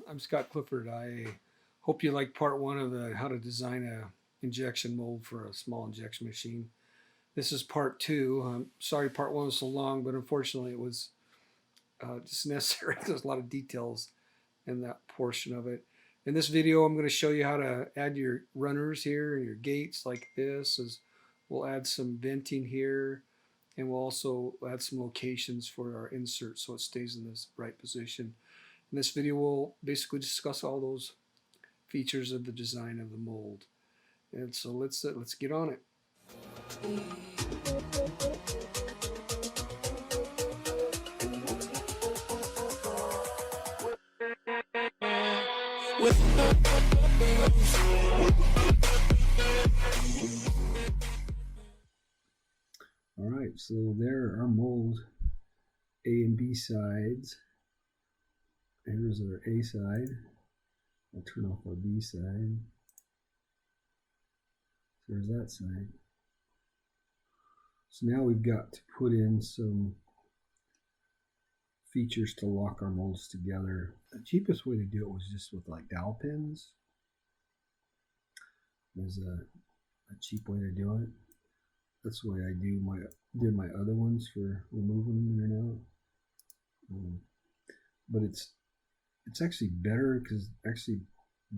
I'm Scott Clifford. I hope you like part one of the how to design a injection mold for a small injection machine. This is part two. I'm sorry part one was so long, but unfortunately it was just necessary. There's a lot of details in that portion of it. In this video, I'm going to show you how to add your runners here and your gates like this. We'll add some venting here, and we'll also add some locations for our insert so it stays in this right position. In this video, we'll basically discuss all those features of the design of the mold. And so let's get on it. All right, so there are our mold A and B sides. Here's our A side. I'll turn off our B side. So there's that side. So now we've got to put in some features to lock our molds together. The cheapest way to do it was just with like dowel pins. There's a cheap way to do it. That's the way I did my other ones for removing them in and out. But it's actually better because actually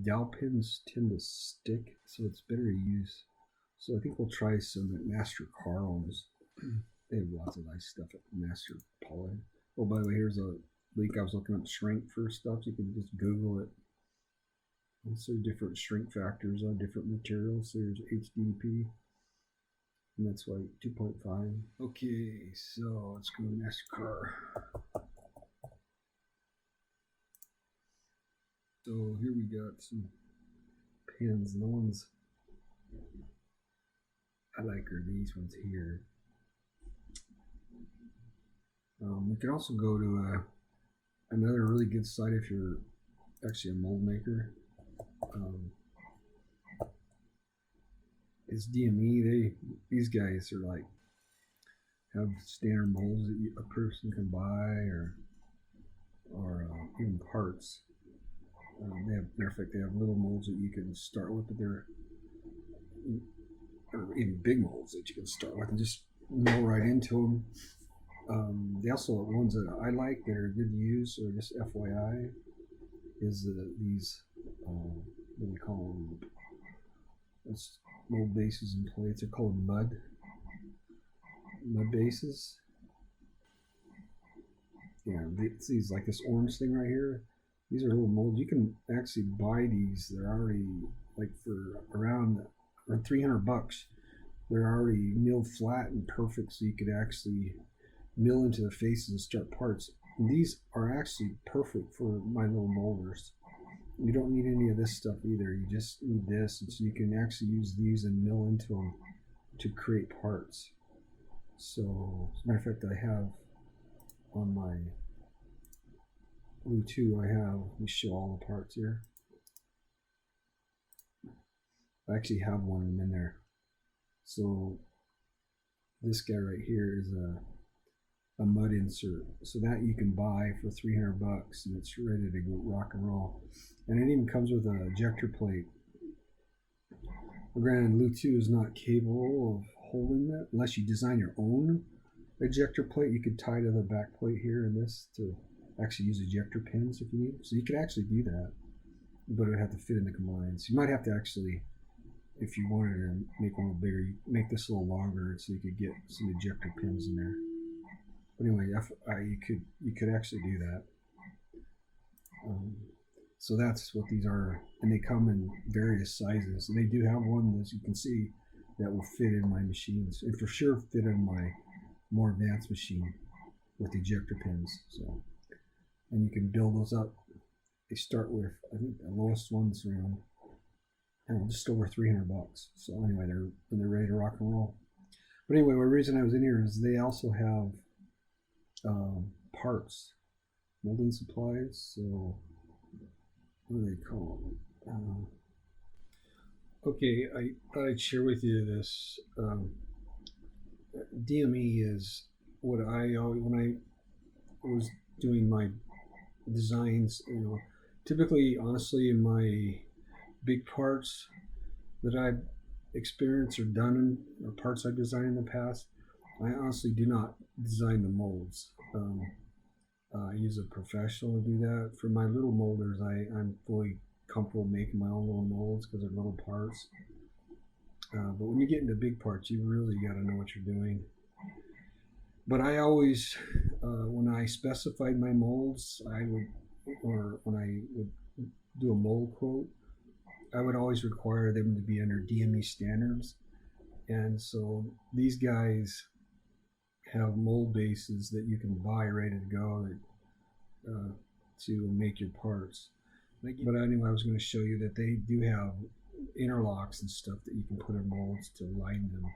dowel pins tend to stick, so it's better to use. So I think we'll try some at Master Carl's. They have lots of nice stuff at Master Poly. Oh, by the way, here's a link. I was looking up shrink for stuff. You can just Google it. And so different shrink factors on different materials. So here's HDP. And that's like 2.5. Okay, so let's go to Master Car. So here we got some pins, and the ones I like are these ones here. We can also go to another really good site if you're actually a mold maker. It's DME. These guys are like have standard molds that a person can buy, or even parts. Matter of fact, they have little molds that you can start with, but they're even big molds that you can start with and just mill right into them. They also, ones that I like that are good to use, or just FYI, is these, what do we call them? That's mold bases and plates. They're called mud bases. Yeah, it's these, like this orange thing right here. These are little molds. You can actually buy these. They're already like for around $300. They're already milled flat and perfect, so you could actually mill into the faces and start parts. And these are actually perfect for my little molders. You don't need any of this stuff either. You just need this, and so you can actually use these and mill into them to create parts. So, as a matter of fact, I have on my LOU2, let me show all the parts here. I actually have one of them in there. So this guy right here is a mud insert. So that you can buy for $300 and it's ready to go rock and roll. And it even comes with an ejector plate. Granted, LOU2 is not capable of holding that unless you design your own ejector plate. You could tie to the back plate here in this to actually use ejector pins if you need. So you could actually do that, but it would have to fit in the compliance. You might have to actually, if you wanted to make one a little bigger, you make this a little longer so you could get some ejector pins in there. But anyway, you could actually do that. So that's what these are, and they come in various sizes. And they do have one, as you can see, that will fit in my machines, and for sure fit in my more advanced machine with ejector pins. So. And you can build those up. They start with, I think the lowest one's around, just over $300. So anyway, they're ready to rock and roll. But anyway, the reason I was in here is they also have parts, molding supplies. So what do they call them? Okay, I thought I'd share with you this. DME is what I always, when I was doing my designs, typically, honestly, in my big parts that I've experienced or done, or parts I've designed in the past, I honestly do not design the molds. I use a professional to do that. For my little molders, I'm fully comfortable making my own little molds because they're little parts. But when you get into big parts, you really got to know what you're doing. But I always, when I specified my molds, or when I would do a mold quote, I would always require them to be under DME standards. And so these guys have mold bases that you can buy ready to go to make your parts. But anyway, I was going to show you that they do have interlocks and stuff that you can put in molds to line them.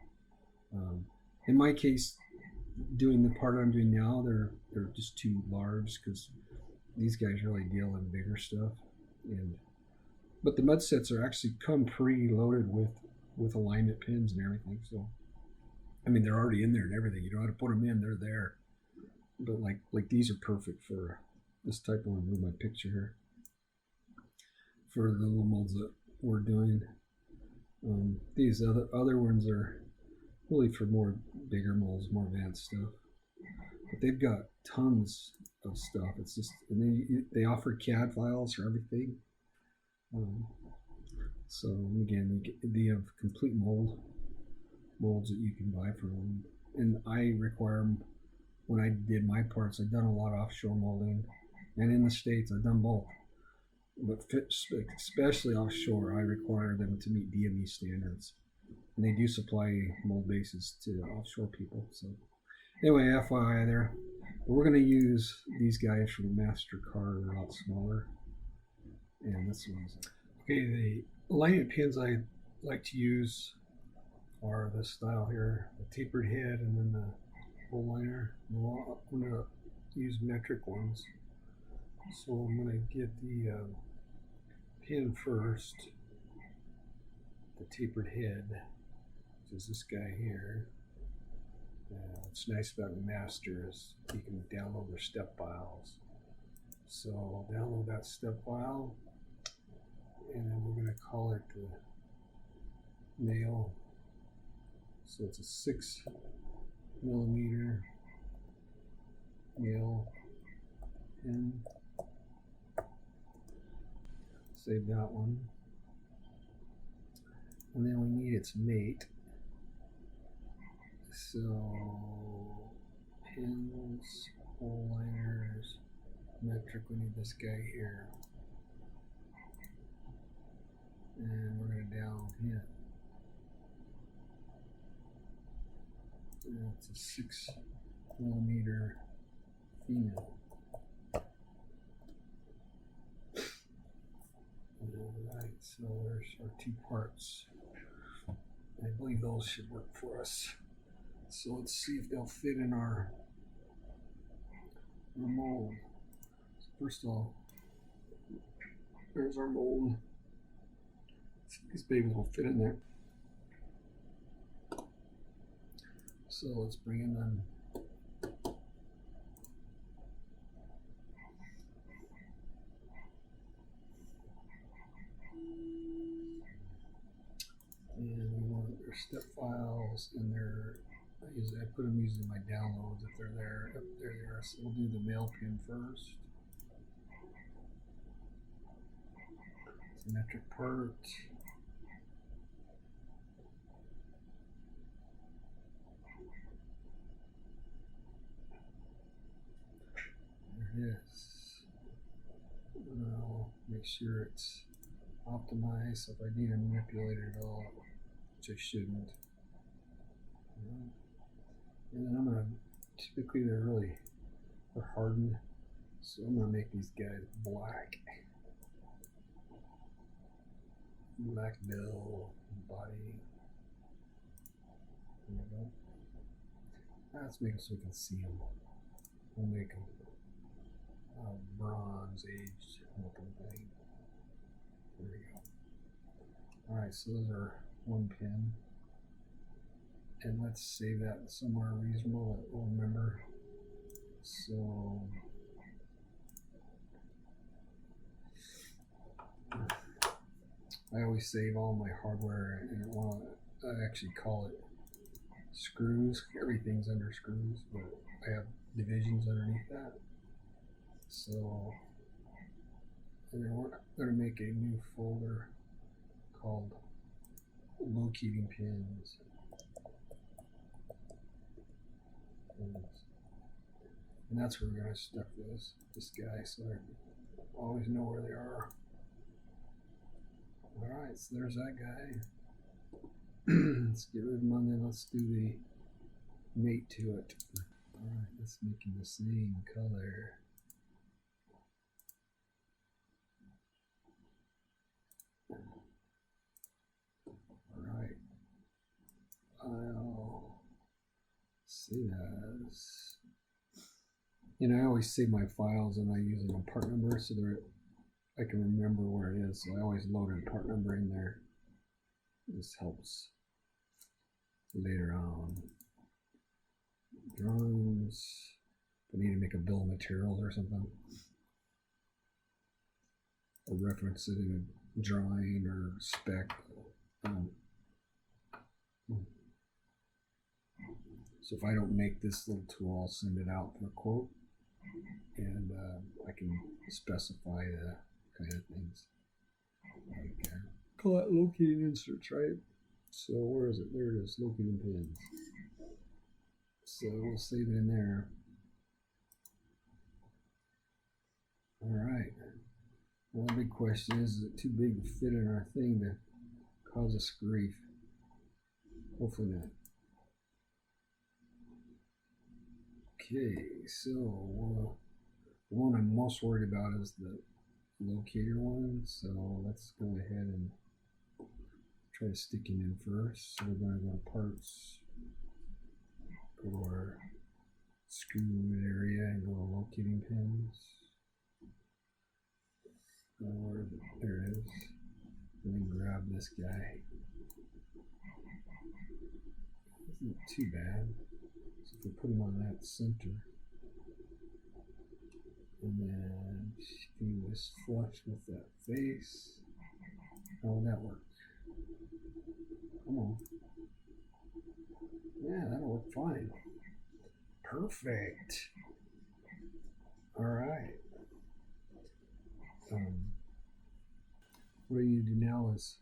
In my case, doing the part I'm doing now, they're just too large because these guys really deal in bigger stuff. But the mud sets are actually come pre-loaded with alignment pins and everything. So I mean, they're already in there and everything. You don't have to put them in; they're there. But like these are perfect for this type. I'll remove my picture here for the little molds that we're doing. These other ones are really for more bigger molds, more advanced stuff. But they've got tons of stuff. It's just, and they offer CAD files for everything. So again, they have complete molds that you can buy from them. And I require them. When I did my parts, I've done a lot of offshore molding, and in the States I've done both. But especially offshore, I require them to meet DME standards, and they do supply mold bases to offshore people. So anyway, FYI there. But we're going to use these guys from MasterCard. They're a lot smaller, and this one's okay. The alignment pins I like to use are this style here, the tapered head, and then the hole liner. I'm going to use metric ones. So I'm going to get the pin first, the tapered head, which is this guy here. What's nice about the Master is you can download their step files. So I'll download that step file, and then we're going to call it the nail. So it's a 6mm nail pin. Save that one. And then we need its mate. So pins, hole liners, metric, we need this guy here. And we're going to download him. And it's a 6mm female. Alright, so there's our two parts. I believe those should work for us. So let's see if they'll fit in our mold. So first of all, there's our mold. So these babies will fit in there. So let's bring in them. And we want their step files and their, I put them using my downloads if they're there. Yep, there they are. So we'll do the male pin first. It's a metric part. There it is. And I'll make sure it's optimized. So if I need to manipulate it at all, which I shouldn't. And then I'm going to, typically they're hardened, so I'm going to make these guys black. Black bill, body. There we go. Let's make them so we can see them. We'll make them bronze aged looking thing. There we go. Alright, so those are one pin. And let's save that somewhere reasonable that we'll remember. So I always save all my hardware and I actually call it screws. Everything's under screws, but I have divisions underneath that. So we're going to make a new folder called locating pins. And that's where we're going to stuff this guy, so I always know where they are. Alright, so there's that guy. Let's get rid of him, and then let's do the mate to it. Alright, let's make him the same color. Alright, I'll save as. I always save my files and I use a part number so that I can remember where it is. So I always load a part number in there. This helps later on. Drawings. If I need to make a bill of materials or something, or reference it in a drawing or spec. So if I don't make this little tool, I'll send it out for a quote, and I can specify the kind of things. Like, call that locating inserts, right? So where is it? There it is, locating pins. So we'll save it in there. Alright. Well, the big question is it too big to fit in our thing to cause us grief? Hopefully not. Okay, so the one I'm most worried about is the locator one. So let's go ahead and try to stick him in first. So we're going to go to parts, go to our screw area and go to locating pins. There it is. And then grab this guy. Isn't too bad. So if we put him on that center, and then do this flush with that face, how would that work? Come on. Yeah, that'll work fine. Perfect. All right. What I need to do now is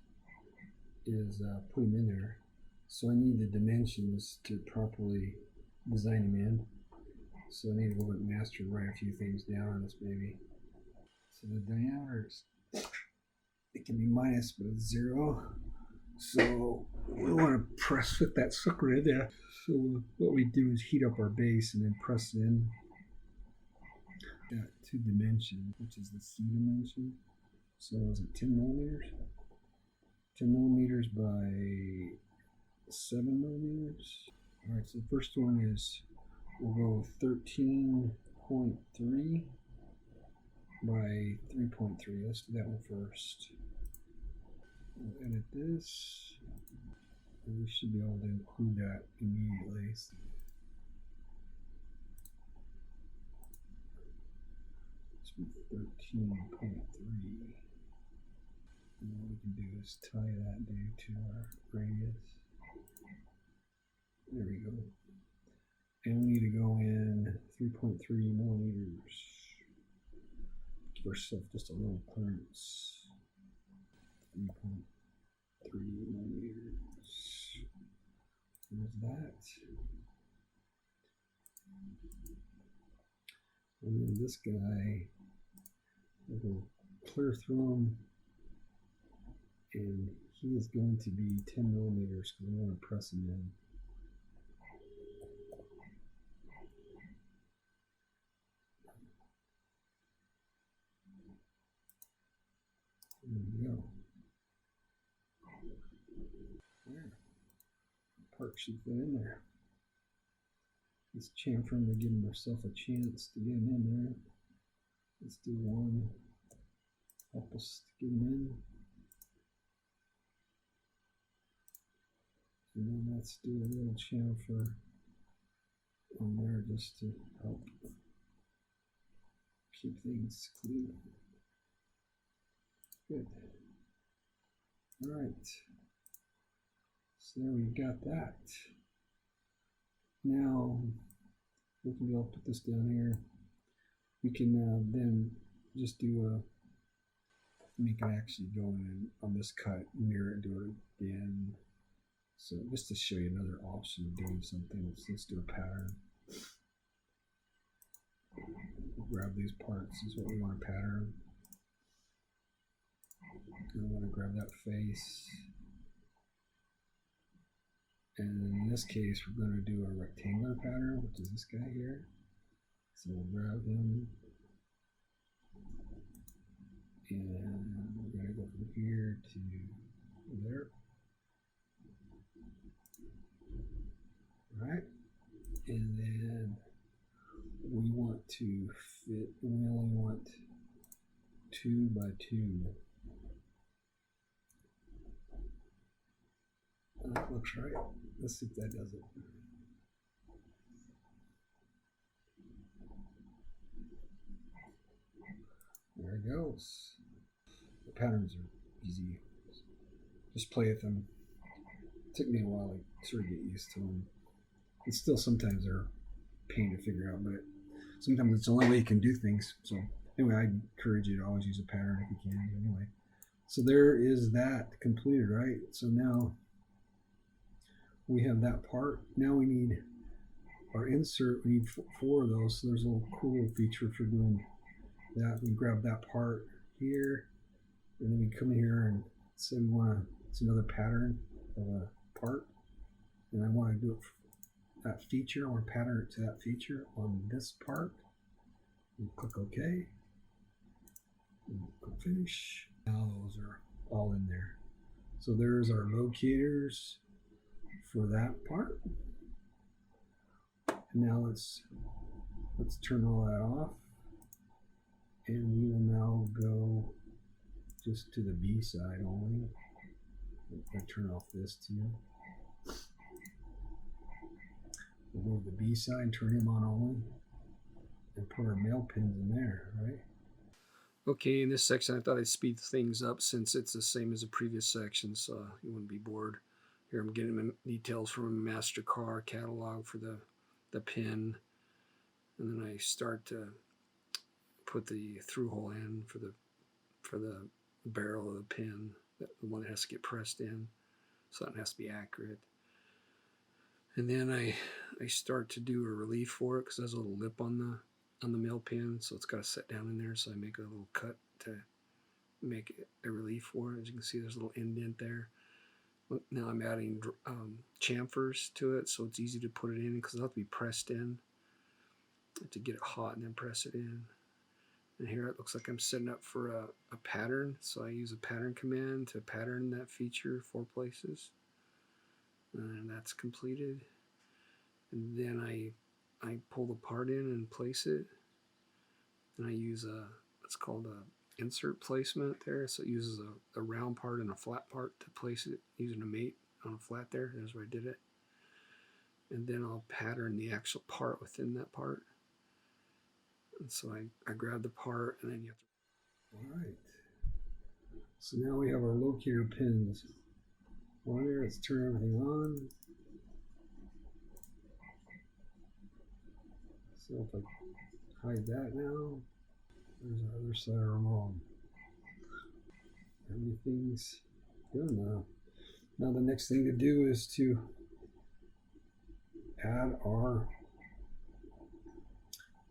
put him in there. So I need the dimensions to properly design him in. So I need to go to master and write a few things down on this baby. So the diameter is, it can be minus, but it's 0. So we want to press fit that sucker in there. So what we do is heat up our base and then press it in. Got 2 dimensions, which is the C dimension. So is it 10 millimeters? 10 millimeters by 7 millimeters. All right, so the first one is, we'll go 13.3 by 3.3. Let's do that one first. We'll edit this. And we should be able to include that immediately. Let's be 13.3. And what we can do is tie that dude to our radius. There we go. And we need to go in 3.3 millimeters. Give ourselves just a little clearance. 3.3 millimeters. There's that. And then this guy, we'll go clear through him. And he is going to be 10 millimeters because we want to press him in. There we go. There. Part should fit in there. Let's chamfer him to give ourselves a chance to get him in there. Let's do one. Help us to get him in. And then let's do a little chamfer on there just to help keep things clean. Good. All right. So there we got that. Now we can go put this down here. We can then just do a make it actually go in on this cut, mirror it, do it again. So just to show you another option of doing something, let's do a pattern. Grab these parts, this is what we want to pattern. And I want to grab that face. And in this case, we're going to do a rectangular pattern, which is this guy here. So we'll grab him. And we're going to go from here to there. All right. And then we want to fit, we only want 2 by 2. That looks right. Let's see if that does it. There it goes. The patterns are easy. Just play with them. It took me a while to sort of get used to them. It's still sometimes they're a pain to figure out, but sometimes it's the only way you can do things. So anyway, I encourage you to always use a pattern if you can. Anyway, so there is that completed, right? So now we have that part. Now we need our insert. We need 4 of those. So there's a little cool feature for doing that. We grab that part here, and then we come here and say we want to, it's another pattern of a part, and I want to do it for that feature. I want to pattern it to that feature on this part. And click OK. And click Finish. Now those are all in there. So there's our locators for that part. And now let's turn all that off. And we will now go just to the B side only. I turn off this too. We'll go to the B side, turn him on only, and put our male pins in there, right? Okay, in this section I thought I'd speed things up since it's the same as the previous section, so you wouldn't be bored. Here I'm getting details from a MasterCard catalog for the pin, and then I start to put the through hole in for the barrel of the pin, the one that has to get pressed in, so that has to be accurate. And then I start to do a relief for it because there's a little lip on the male pin, so it's got to sit down in there. So I make a little cut to make a relief for it. As you can see, there's a little indent there. Now I'm adding chamfers to it, so it's easy to put it in because it'll have to be pressed in. I have to get it hot and then press it in. And here it looks like I'm setting up for a pattern, so I use a pattern command to pattern that feature 4 places. And that's completed. And then I pull the part in and place it. And I use it's called a insert placement there. So it uses a round part and a flat part to place it using a mate on a flat there. There's where I did it. And then I'll pattern the actual part within that part. And so I grab the part and then you have to. All right. So now we have our locator pins. On there, let's turn everything on. So if I hide that now, there's our other side of our mom. Everything's good now. Now the next thing to do is to add our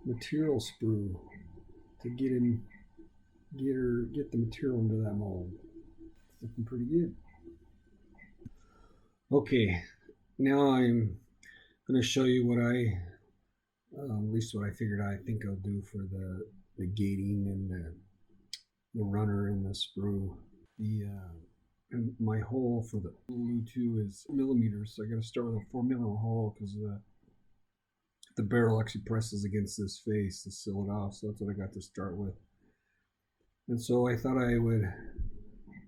material sprue to get the material into that mold. It's looking pretty good. Okay, now I'm going to show you what at least what I figured I think I'll do for the gating and the runner and the sprue. And my hole for the LOU2 is millimeters, so I got to start with a 4mm hole because the barrel actually presses against this face to seal it off, so that's what I got to start with. And so I thought I would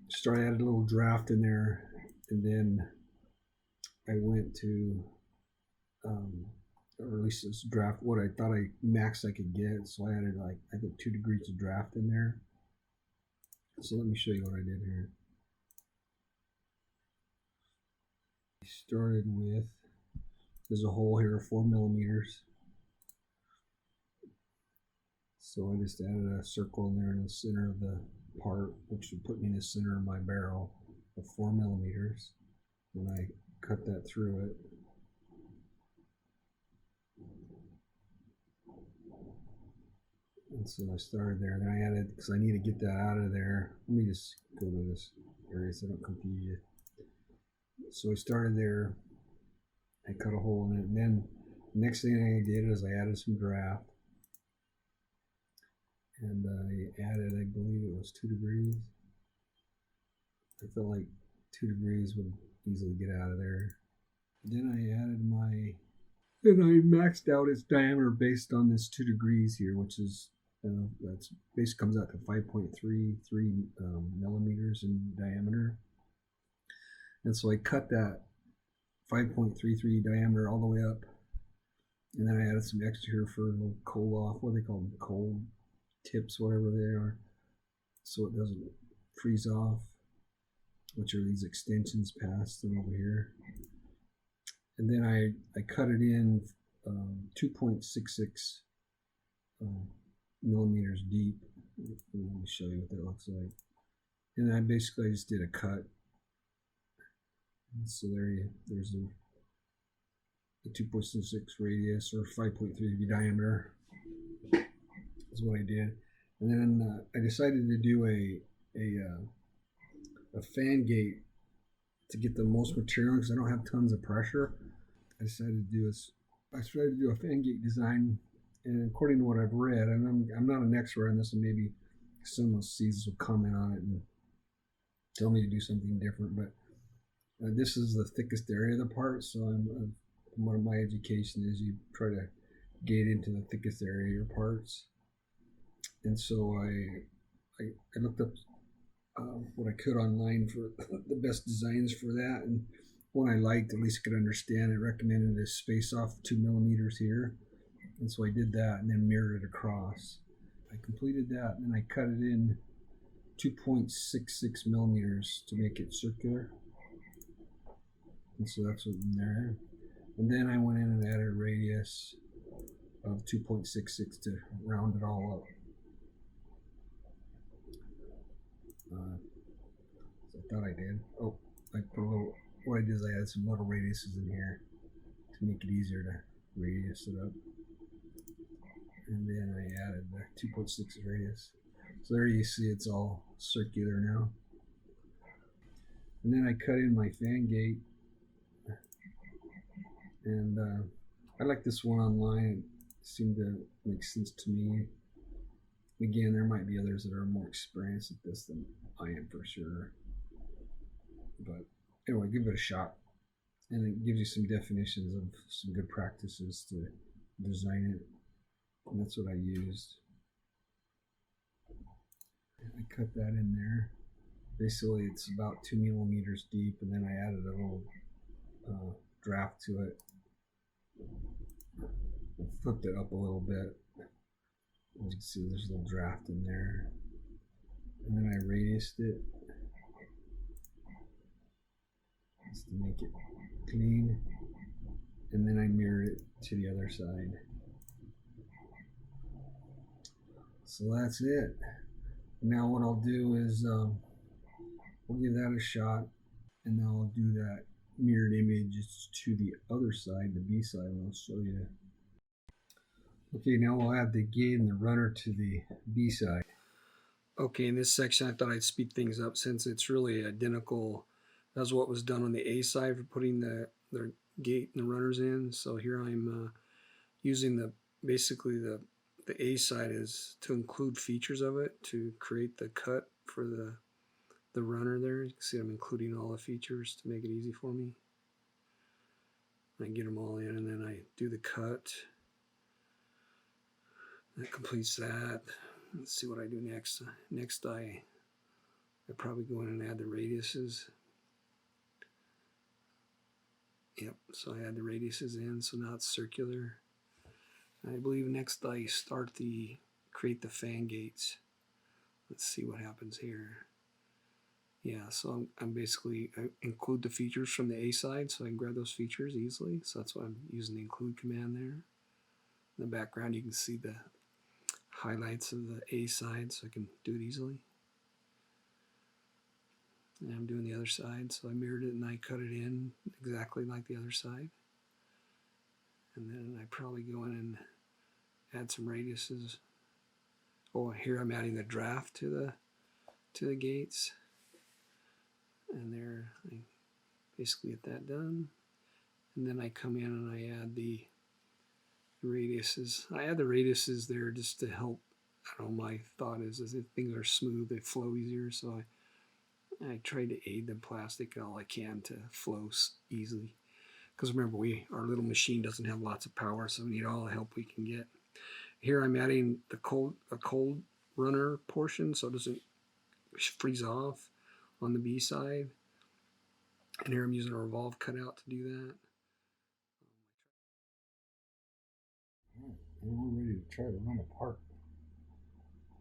start adding a little draft in there, and then I went to release this draft, what I thought max I could get. So I added like, I think 2 degrees of draft in there. So let me show you what I did here. started with, there's a hole here, 4 millimeters. So I just added a circle in there in the center of the part, which would put me in the center of my barrel of 4 millimeters. And I cut that through it. And so I started there. Then I added, because I need to get that out of there. Let me just go to this area so I don't confuse you. So I started there. I cut a hole in it. And then the next thing I did is I added some draft. And I added, I believe it was 2 degrees. I felt like 2 degrees would easily get out of there. Then I added my, and I maxed out its diameter based on this 2 degrees here, which is, that's basically comes out to 5.33 millimeters in diameter. And so I cut that 5.33 diameter all the way up. And then I added some extra here for a little cold off, what do they call them? Cold tips, whatever they are, so it doesn't freeze off, which are these extensions past them over here. And then I cut it in 2.66 millimeters deep. Let me show you what that looks like. And I basically just did a cut. And so there's the 2.66 radius or 5.3 diameter. Is what I did. And then I decided to do a fan gate to get the most material because I don't have tons of pressure. I decided to do a fan gate design, and according to what I've read, and I'm not an expert on this, and maybe some of the seasons will comment on it and tell me to do something different, but this is the thickest area of the part, so one of my education is you try to gate into the thickest area of your parts. And so I looked up what I could online for the best designs for that, and one I liked, at least I could understand, I recommended a space off 2 millimeters here. And so I did that and then mirrored it across. I completed that and then I cut it in 2.66 millimeters to make it circular. And so that's what's in there. And then I went in and added a radius of 2.66 to round it all up. So I thought I did. Oh, I put a little, what I did is I added some little radiuses in here to make it easier to radius it up. And then I added the 2.6 radius. So there you see it's all circular now. And then I cut in my fan gate. And I like this one online. It seemed to make sense to me. Again, there might be others that are more experienced at this than I am for sure. But anyway, give it a shot. And it gives you some definitions of some good practices to design it. And that's what I used. I cut that in there. Basically, it's about 2 millimeters deep, and then I added a little draft to it. I flipped it up a little bit. As you can see, there's a little draft in there. And then I radiused it just to make it clean. And then I mirrored it to the other side. So that's it. Now what I'll do is we'll give that a shot, and then I'll do that mirrored image to the other side, the B side, and I'll show you. Okay, now we'll add the gate and the runner to the B side. Okay, in this section I thought I'd speed things up since it's really identical. That's what was done on the A side for putting the gate and the runners in. So here I'm using basically the A side is to include features of it to create the cut for the runner there. You can see I'm including all the features to make it easy for me. I get them all in and then I do the cut. That completes that. Let's see what I do next. Next I probably go in and add the radiuses. Yep, so I add the radiuses in, so now it's circular. I believe next I create the fan gates. Let's see what happens here. Yeah, so I'm basically, I include the features from the A side so I can grab those features easily. So that's why I'm using the include command there. In the background, you can see the highlights of the A side so I can do it easily. And I'm doing the other side, so I mirrored it and I cut it in exactly like the other side. And then I probably go in and add some radiuses. Oh, here I'm adding the draft to the gates. And there, I basically get that done. And then I come in and I add the radiuses. I add the radiuses there just to help. I don't know, my thought is if things are smooth, they flow easier. So I try to aid the plastic all I can to flow easily. Because remember, our little machine doesn't have lots of power, so we need all the help we can get. Here I'm adding a cold runner portion so it doesn't freeze off on the B side. And here I'm using a revolve cutout to do that. And we're ready to try to run a part.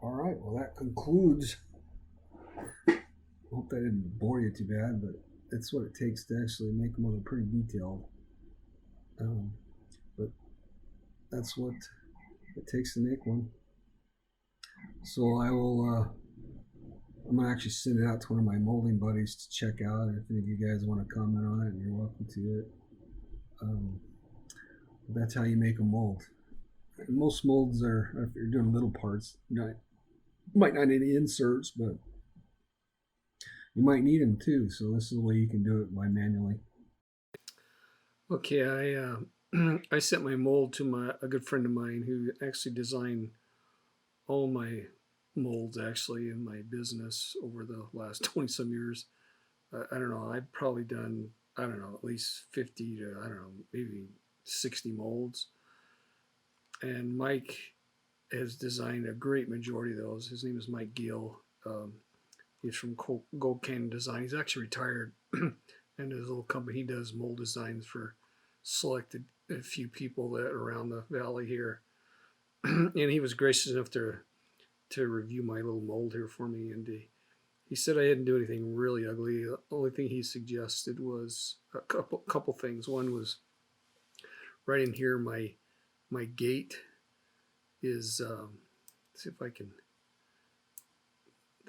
All right, well, that concludes. Hope that didn't bore you too bad, but that's what it takes to actually make them look pretty detailed. But that's what it takes to make one. So I'm gonna actually send it out to one of my molding buddies to check out. If any of you guys want to comment on it, you're welcome to it. That's how you make a mold. And most molds are, if you're doing little parts, you might not need inserts, but you might need them too. So this is the way you can do it by manually. Okay, I sent my mold to a good friend of mine who actually designed all my molds actually in my business over the last 20 some years. I don't know, I've probably done, I don't know, at least 50 to, I don't know, maybe 60 molds. And Mike has designed a great majority of those. His name is Mike Gehl. He's from Gold Canyon Design. He's actually retired, and his little company he does mold designs for selected a few people that around the valley here. And he was gracious enough to review my little mold here for me, and he said I didn't do anything really ugly. The only thing he suggested was a couple things. One was right in here. My gate is let's see if I can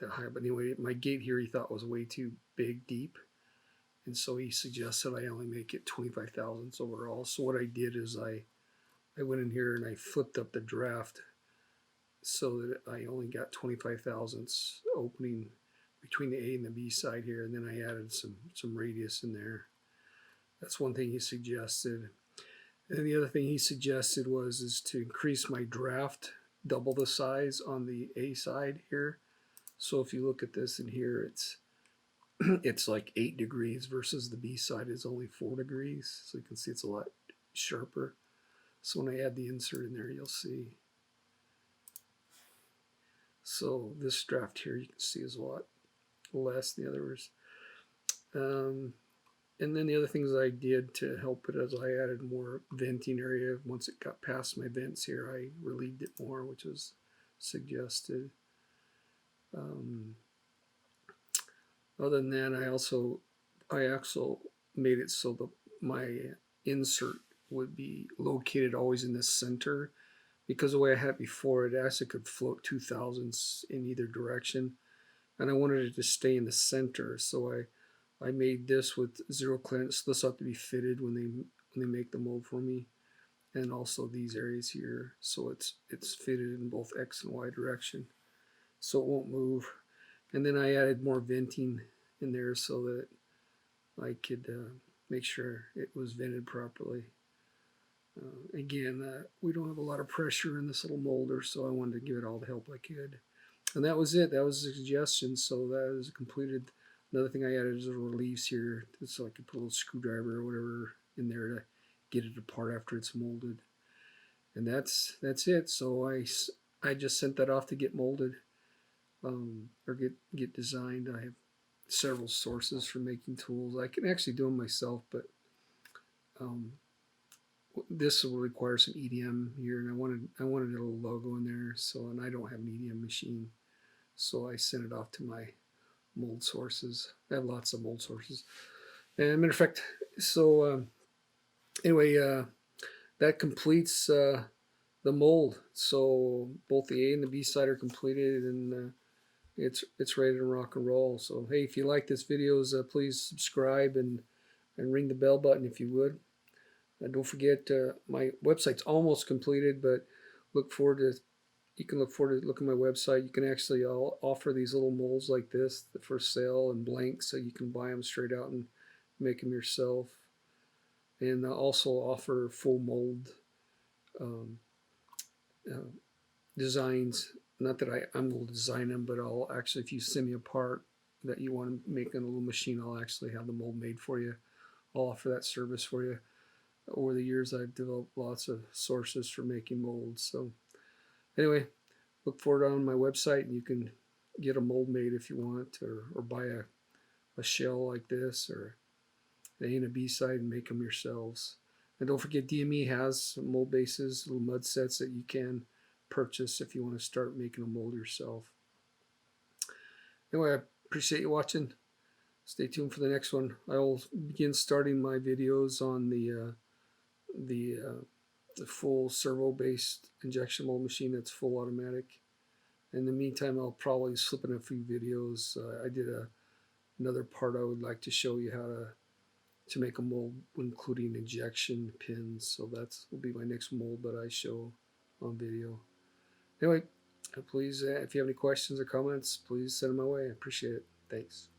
that high. But anyway, my gate here he thought was way too big, deep, and so he suggested I only make it 25 thousandths overall. So what I did is I went in here and I flipped up the draft so that I only got 25 thousandths opening between the A and the B side here, and then I added some radius in there. That's one thing he suggested. And the other thing he suggested is to increase my draft double the size on the A side here. So if you look at this in here, it's like 8 degrees versus the B side is only 4 degrees. So you can see it's a lot sharper. So when I add the insert in there, you'll see. So this draft here you can see is a lot less. The others. And then the other things I did to help it is I added more venting area. Once it got past my vents here, I relieved it more, which was suggested. Other than that, I also made it so that my insert would be located always in the center, because the way I had it before, it actually could float 2 thousandths in either direction, and I wanted it to stay in the center. So I made this with zero clearance. This will have to be fitted when they make the mold for me, and also these areas here, so it's fitted in both X and Y direction, so it won't move. And then I added more venting in there so that I could make sure it was vented properly. Again, we don't have a lot of pressure in this little molder, so I wanted to give it all the help I could. And that was it. That was the suggestion. So that was completed. Another thing I added is a reliefs here, so I could put a little screwdriver or whatever in there to get it apart after it's molded. And that's it. So I just sent that off to get molded, or get designed. I have several sources for making tools. I can actually do them myself, but um, this will require some EDM here, and I wanted a little logo in there. So, and I don't have an EDM machine, so I sent it off to my mold sources. I have lots of mold sources. And matter of fact, so anyway, that completes the mold. So both the A and the B side are completed, and it's ready to rock and roll. So hey, if you like this videos, please subscribe and ring the bell button if you would. Don't forget, my website's almost completed, but look forward to you can look forward to looking at my website. You can actually offer these little molds like this for sale and blank, so you can buy them straight out and make them yourself. And also offer full mold um, uh, designs. Not that I'm going to design them, but I'll actually, if you send me a part that you want to make in a little machine, I'll actually have the mold made for you. I'll offer that service for you. Over the years, I've developed lots of sources for making molds. So anyway, look for it on my website, and you can get a mold made if you want, or buy a shell like this, or an A and a B side, and make them yourselves. And don't forget, DME has mold bases, little mud sets that you can purchase if you want to start making a mold yourself. Anyway, I appreciate you watching. Stay tuned for the next one. I will begin starting my videos on the full servo-based injection mold machine that's full automatic. In the meantime, I'll probably slip in a few videos. I did another part I would like to show you how to make a mold, including injection pins. So that's will be my next mold that I show on video. Anyway, please, if you have any questions or comments, please send them my way. I appreciate it. Thanks.